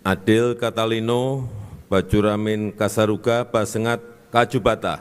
Adil Katalino, Bajuramin Kasaruga, Basengat Kajubata.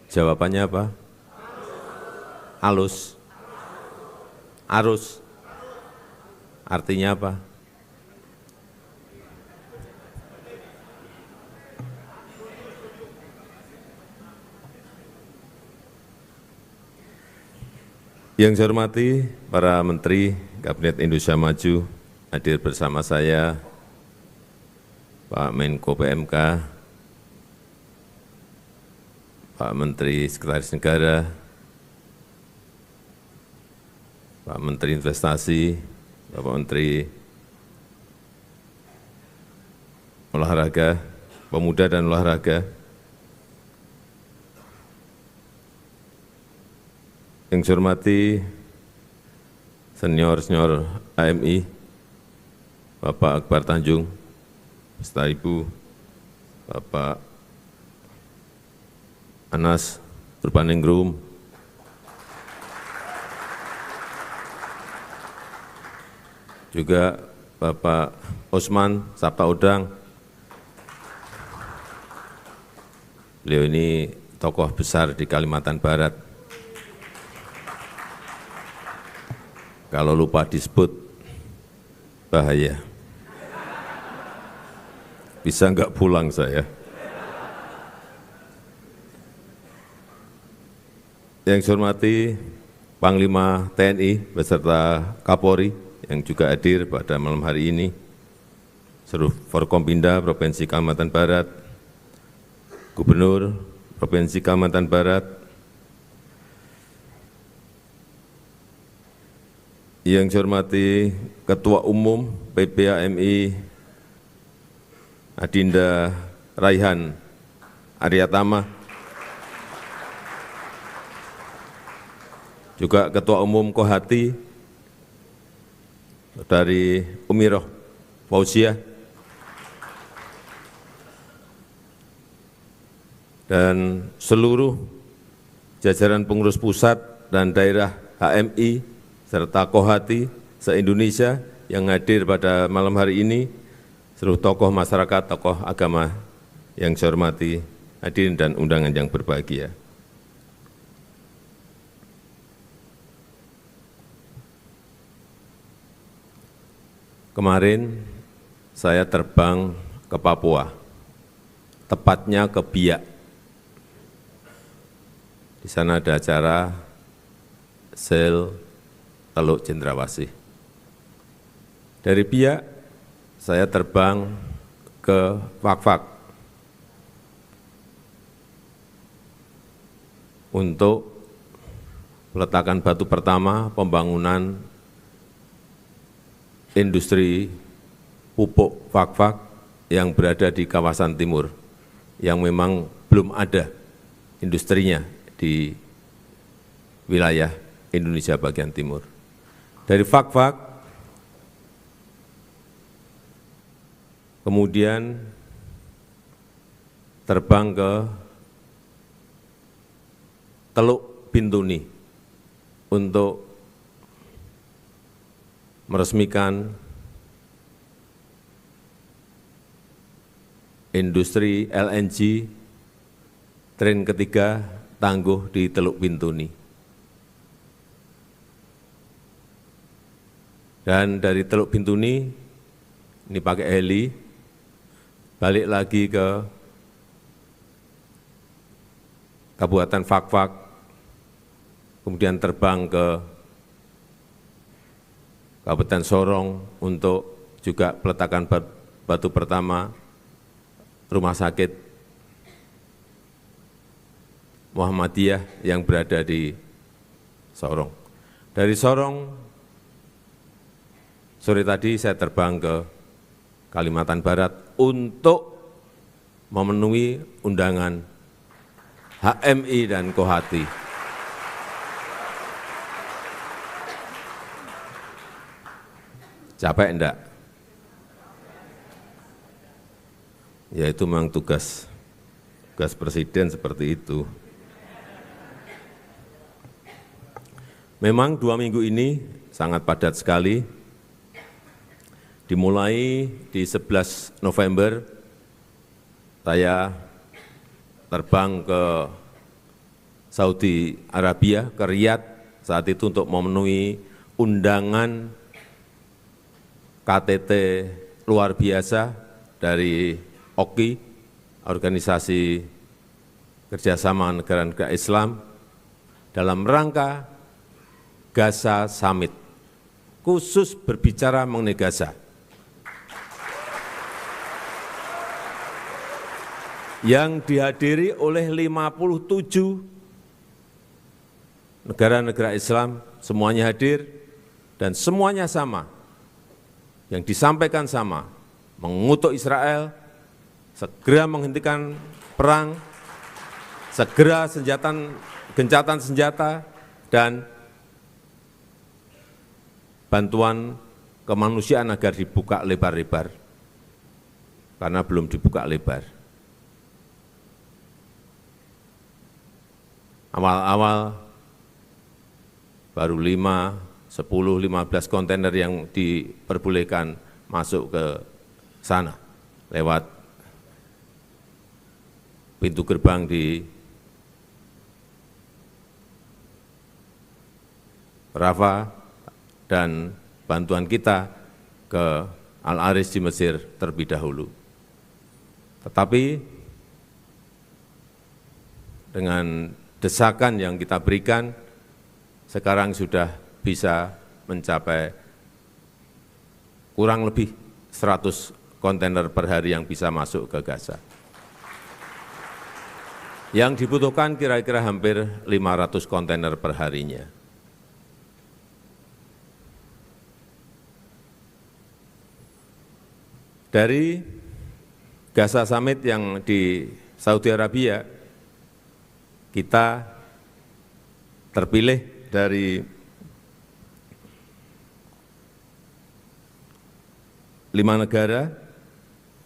Jawabannya apa? Alus. Arus. Artinya apa? Yang saya hormati para Menteri Kabinet Indonesia Maju, hadir bersama saya Pak Menko PMK, Pak Menteri Sekretaris Negara, Pak Menteri Investasi, Bapak Menteri Olahraga, Pemuda dan Olahraga, yang saya hormati senior-senior AMI, Bapak Akbar Tanjung, beserta Ibu, Bapak Anas Urbaningrum, juga Bapak Osman Sabtaodang. Beliau ini tokoh besar di Kalimantan Barat. Kalau lupa disebut, bahaya. Bisa enggak pulang saya. Yang saya hormati Panglima TNI beserta Kapolri yang juga hadir pada malam hari ini, seluruh Forkompinda Provinsi Kalimantan Barat, Gubernur Provinsi Kalimantan Barat, yang saya hormati Ketua Umum PPAMI Adinda Raihan Aryatama, juga Ketua Umum Kohati dari Umiroh Fauziah, dan seluruh jajaran pengurus pusat dan daerah HMI serta Kohati se-Indonesia yang hadir pada malam hari ini, seluruh tokoh masyarakat, tokoh agama yang saya hormati, hadirin dan undangan yang berbahagia. Kemarin saya terbang ke Papua, tepatnya ke Biak. Di sana ada acara sel Teluk Cendrawasih. Dari Biak, saya terbang ke Fakfak untuk peletakan batu pertama pembangunan industri pupuk Fakfak yang berada di kawasan timur, yang memang belum ada industrinya di wilayah Indonesia bagian timur. Dari Fakfak, kemudian terbang ke Teluk Bintuni untuk meresmikan industri LNG train ketiga tangguh di Teluk Bintuni. Dan dari Teluk Bintuni, ini pakai heli, balik lagi ke Kabupaten Fakfak, kemudian terbang ke Kabupaten Sorong untuk juga peletakan batu pertama rumah sakit Muhammadiyah yang berada di Sorong. Dari Sorong, sore tadi saya terbang ke Kalimantan Barat untuk memenuhi undangan HMI dan Kohati. Capek enggak? Ya itu memang tugas presiden seperti itu. Memang 2 minggu ini sangat padat sekali. Dimulai di 11 November, saya terbang ke Saudi Arabia, ke Riyadh, saat itu untuk memenuhi undangan KTT luar biasa dari OKI, Organisasi Kerjasama Negara-Negara Islam, dalam rangka Gaza Summit, khusus berbicara mengenai Gaza. Yang dihadiri oleh 57 negara-negara Islam, semuanya hadir dan semuanya sama. Yang disampaikan sama, mengutuk Israel, segera menghentikan perang, segera gencatan senjata, dan bantuan kemanusiaan agar dibuka lebar-lebar, karena belum dibuka lebar. Awal-awal baru 5, 10, 15 kontainer yang diperbolehkan masuk ke sana lewat pintu gerbang di Rafah, dan bantuan kita ke Al-Aris di Mesir terlebih dahulu. Tetapi dengan desakan yang kita berikan, sekarang sudah bisa mencapai kurang lebih 100 kontainer per hari yang bisa masuk ke Gaza. Yang dibutuhkan kira-kira hampir 500 kontainer per harinya. Dari Gaza Summit yang di Saudi Arabia, kita terpilih dari 5 negara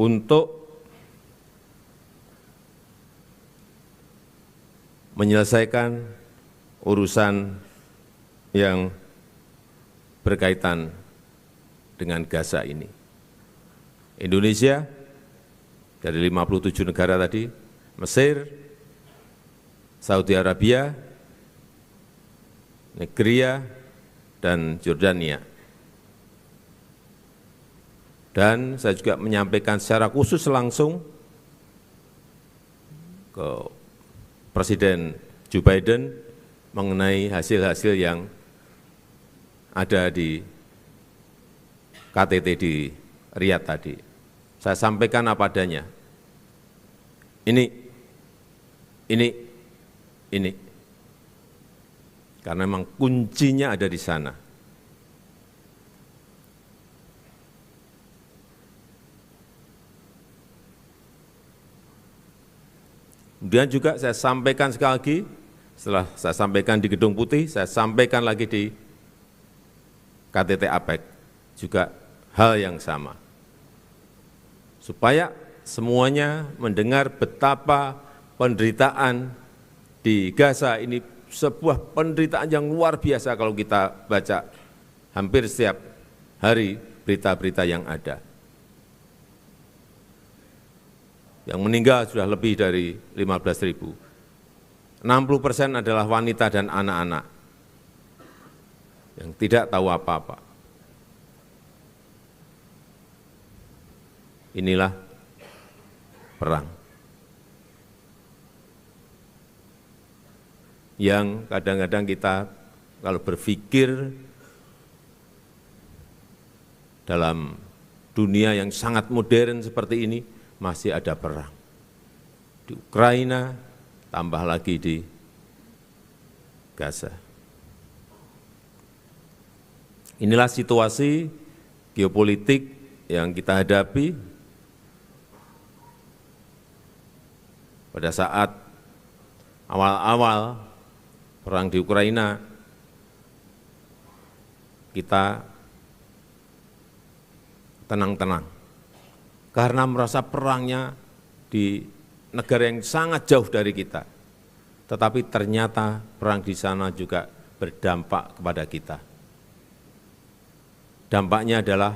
untuk menyelesaikan urusan yang berkaitan dengan Gaza ini. Indonesia dari 57 negara tadi, Mesir, Saudi Arabia, Nigeria, dan Jordania. Dan saya juga menyampaikan secara khusus langsung ke Presiden Joe Biden mengenai hasil-hasil yang ada di KTT di Riyadh tadi. Saya sampaikan apa adanya. Ini. Karena memang kuncinya ada di sana. Kemudian juga saya sampaikan sekali lagi, setelah saya sampaikan di Gedung Putih, saya sampaikan lagi di KTT APEC, juga hal yang sama. Supaya semuanya mendengar betapa penderitaan di Gaza ini sebuah penderitaan yang luar biasa kalau kita baca hampir setiap hari berita-berita yang ada. Yang meninggal sudah lebih dari 15.000. 60% adalah wanita dan anak-anak yang tidak tahu apa-apa. Inilah perang yang kadang-kadang kita kalau berpikir dalam dunia yang sangat modern seperti ini, masih ada perang. Di Ukraina, tambah lagi di Gaza. Inilah situasi geopolitik yang kita hadapi pada saat awal-awal perang di Ukraina. Kita tenang-tenang, karena merasa perangnya di negara yang sangat jauh dari kita. Tetapi ternyata perang di sana juga berdampak kepada kita. dampaknya adalah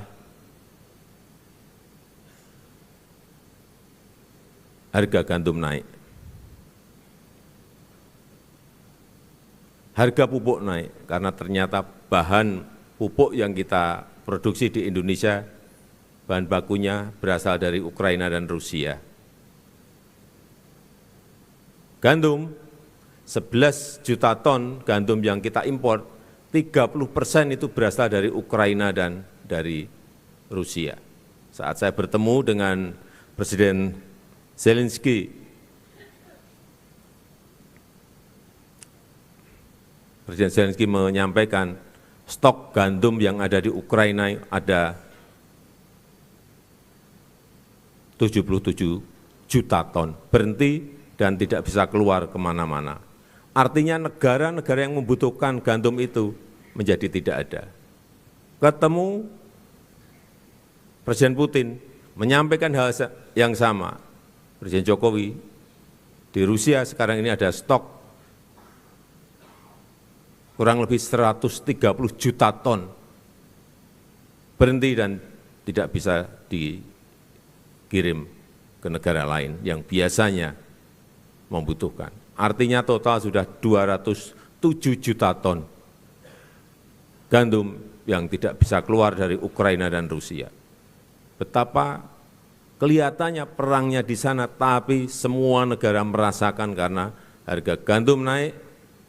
harga gandum naik, harga pupuk naik, karena ternyata bahan pupuk yang kita produksi di Indonesia, bahan bakunya berasal dari Ukraina dan Rusia. Gandum, 11 juta ton gandum yang kita impor, 30% itu berasal dari Ukraina dan dari Rusia. Saat saya bertemu dengan Presiden Zelensky, Presiden Zelensky menyampaikan stok gandum yang ada di Ukraina ada 77 juta ton, berhenti dan tidak bisa keluar kemana-mana. Artinya negara-negara yang membutuhkan gandum itu menjadi tidak ada. Ketemu Presiden Putin menyampaikan hal yang sama. Presiden Jokowi, di Rusia sekarang ini ada stok kurang lebih 130 juta ton, berhenti dan tidak bisa dikirim ke negara lain yang biasanya membutuhkan. Artinya total sudah 207 juta ton gandum yang tidak bisa keluar dari Ukraina dan Rusia. Betapa kelihatannya perangnya di sana, tapi semua negara merasakan karena harga gandum naik,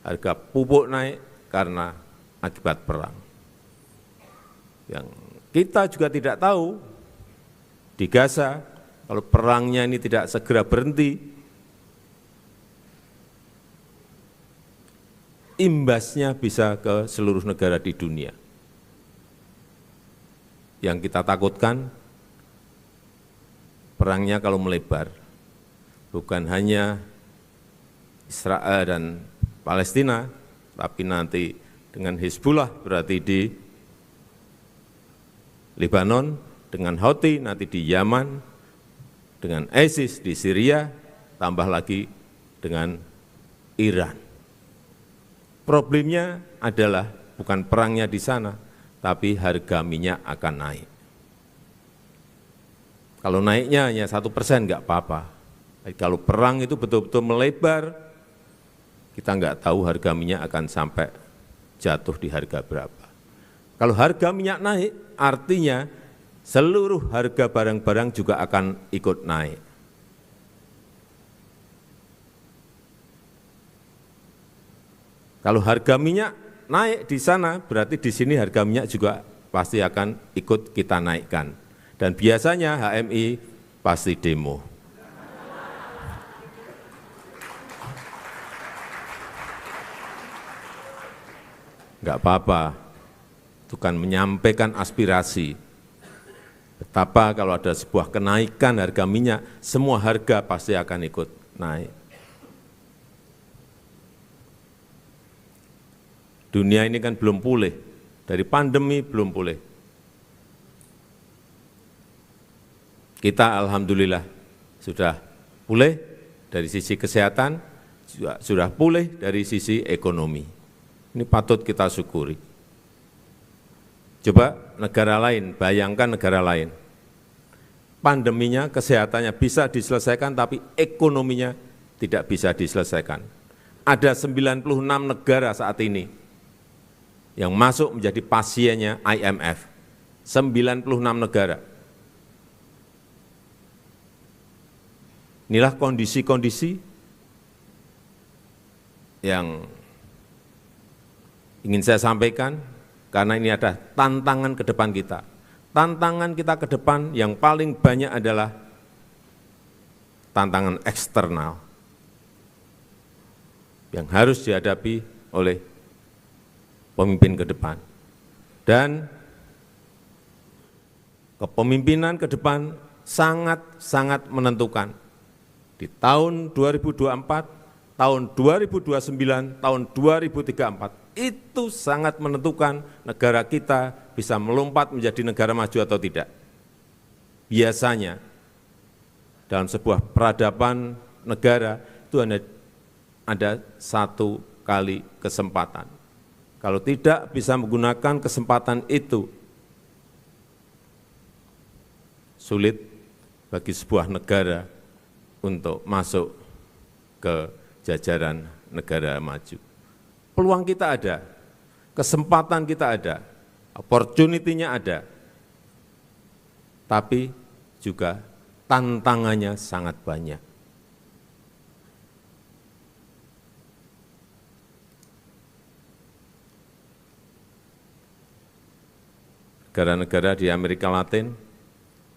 harga pupuk naik karena akibat perang. Yang kita juga tidak tahu di Gaza, kalau perangnya ini tidak segera berhenti, imbasnya bisa ke seluruh negara di dunia. Yang kita takutkan, perangnya kalau melebar, bukan hanya Israel dan Palestina, tapi nanti dengan Hizbullah berarti di Lebanon, dengan Houthi nanti di Yaman, dengan ISIS di Syria, tambah lagi dengan Iran. Problemnya adalah bukan perangnya di sana, tapi harga minyak akan naik. Kalau naiknya hanya 1% enggak apa-apa. Kalau perang itu betul-betul melebar, kita enggak tahu harga minyak akan sampai jatuh di harga berapa. Kalau harga minyak naik, artinya seluruh harga barang-barang juga akan ikut naik. Kalau harga minyak naik di sana, berarti di sini harga minyak juga pasti akan ikut kita naikkan. Dan biasanya HMI pasti demo. Enggak apa-apa, itu kan menyampaikan aspirasi. Betapa kalau ada sebuah kenaikan harga minyak, semua harga pasti akan ikut naik. Dunia ini kan belum pulih, dari pandemi belum pulih. Kita alhamdulillah sudah pulih dari sisi kesehatan, juga sudah pulih dari sisi ekonomi. Ini patut kita syukuri. Coba negara lain, bayangkan negara lain. Pandeminya, kesehatannya bisa diselesaikan, tapi ekonominya tidak bisa diselesaikan. Ada 96 negara saat ini yang masuk menjadi pasiennya IMF, 96 negara. Inilah kondisi-kondisi yang ingin saya sampaikan, karena ini ada tantangan ke depan kita. Tantangan kita ke depan yang paling banyak adalah tantangan eksternal yang harus dihadapi oleh pemimpin ke depan. Dan kepemimpinan ke depan sangat-sangat menentukan. Di tahun 2024, tahun 2029, tahun 2034, itu sangat menentukan negara kita bisa melompat menjadi negara maju atau tidak. Biasanya, dalam sebuah peradaban negara, itu ada satu kali kesempatan. Kalau tidak bisa menggunakan kesempatan itu, sulit bagi sebuah negara untuk masuk ke jajaran negara maju. Peluang kita ada, kesempatan kita ada, opportunity-nya ada, tapi juga tantangannya sangat banyak. Negara-negara di Amerika Latin,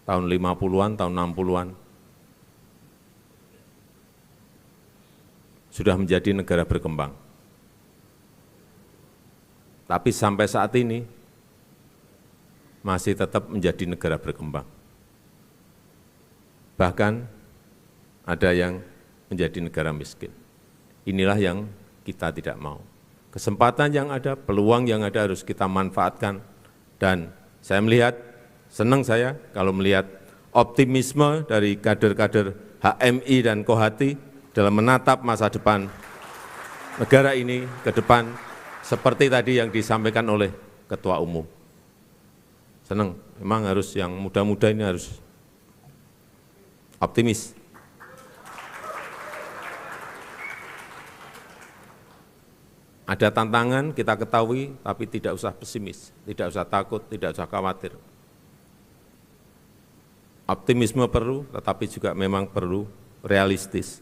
tahun 50-an, tahun 60-an, sudah menjadi negara berkembang. Tapi sampai saat ini, masih tetap menjadi negara berkembang. Bahkan ada yang menjadi negara miskin. Inilah yang kita tidak mau. Kesempatan yang ada, peluang yang ada harus kita manfaatkan. Dan saya melihat, senang saya kalau melihat optimisme dari kader-kader HMI dan Kohati dalam menatap masa depan negara ini ke depan, seperti tadi yang disampaikan oleh Ketua Umum. Senang, memang harus yang muda-muda ini harus optimis. Ada tantangan, kita ketahui, tapi tidak usah pesimis, tidak usah takut, tidak usah khawatir. Optimisme perlu, tetapi juga memang perlu realistis.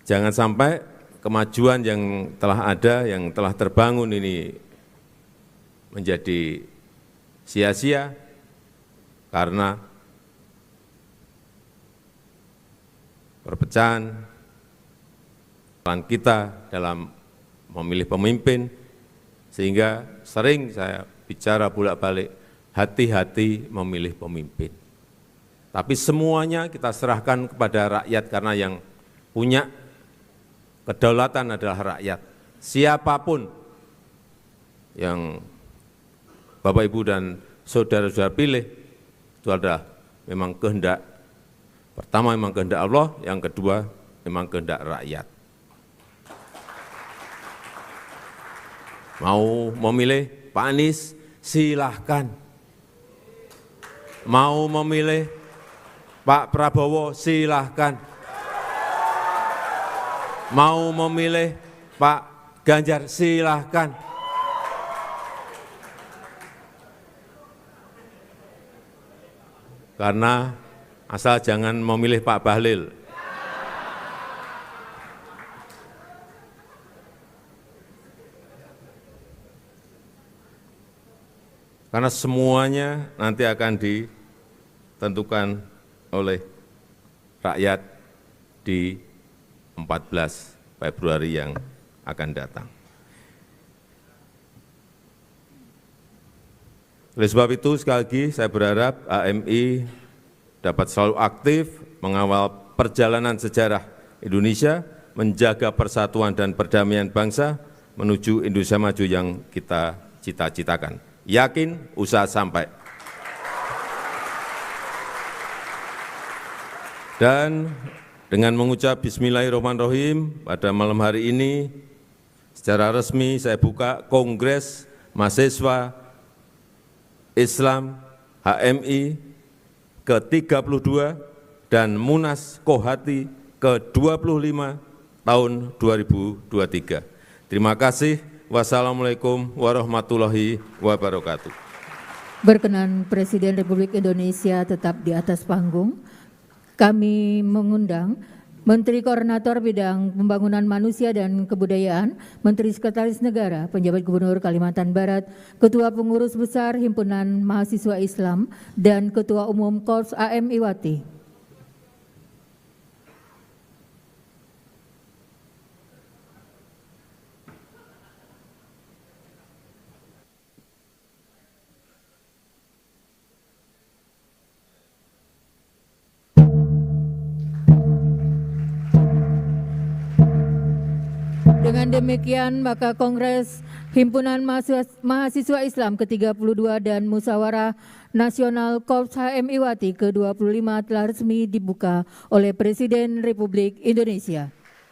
Jangan sampai kemajuan yang telah ada, yang telah terbangun ini menjadi sia-sia karena perpecahan peran kita dalam memilih pemimpin, sehingga sering saya bicara bolak-balik, hati-hati memilih pemimpin. Tapi semuanya kita serahkan kepada rakyat karena yang punya kedaulatan adalah rakyat. Siapapun yang Bapak, Ibu, dan saudara-saudara pilih, itu adalah memang kehendak. Pertama memang kehendak Allah, yang kedua memang kehendak rakyat. Mau memilih Pak Anies, silahkan. Mau memilih Pak Prabowo, silahkan. Mau memilih Pak Ganjar, silahkan. Karena asal jangan memilih Pak Bahlil. Karena semuanya nanti akan ditentukan oleh rakyat di 14 Februari yang akan datang. Oleh sebab itu, sekali lagi saya berharap HMI dapat selalu aktif mengawal perjalanan sejarah Indonesia, menjaga persatuan dan perdamaian bangsa menuju Indonesia maju yang kita cita-citakan. Yakin, usaha sampai. Dan dengan mengucap Bismillahirrahmanirrahim, pada malam hari ini secara resmi saya buka Kongres Mahasiswa Islam HMI ke-32 dan Munas Kohati ke-25 tahun 2023. Terima kasih. Wassalamualaikum warahmatullahi wabarakatuh. Berkenan Presiden Republik Indonesia tetap di atas panggung. Kami mengundang Menteri Koordinator Bidang Pembangunan Manusia dan Kebudayaan, Menteri Sekretaris Negara, Penjabat Gubernur Kalimantan Barat, Ketua Pengurus Besar Himpunan Mahasiswa Islam, dan Ketua Umum Korps HMI Wati. Dengan demikian, maka Kongres Himpunan Mahasiswa Islam ke-32 dan Musyawarah Nasional Korps HMI Wati ke-25 telah resmi dibuka oleh Presiden Republik Indonesia.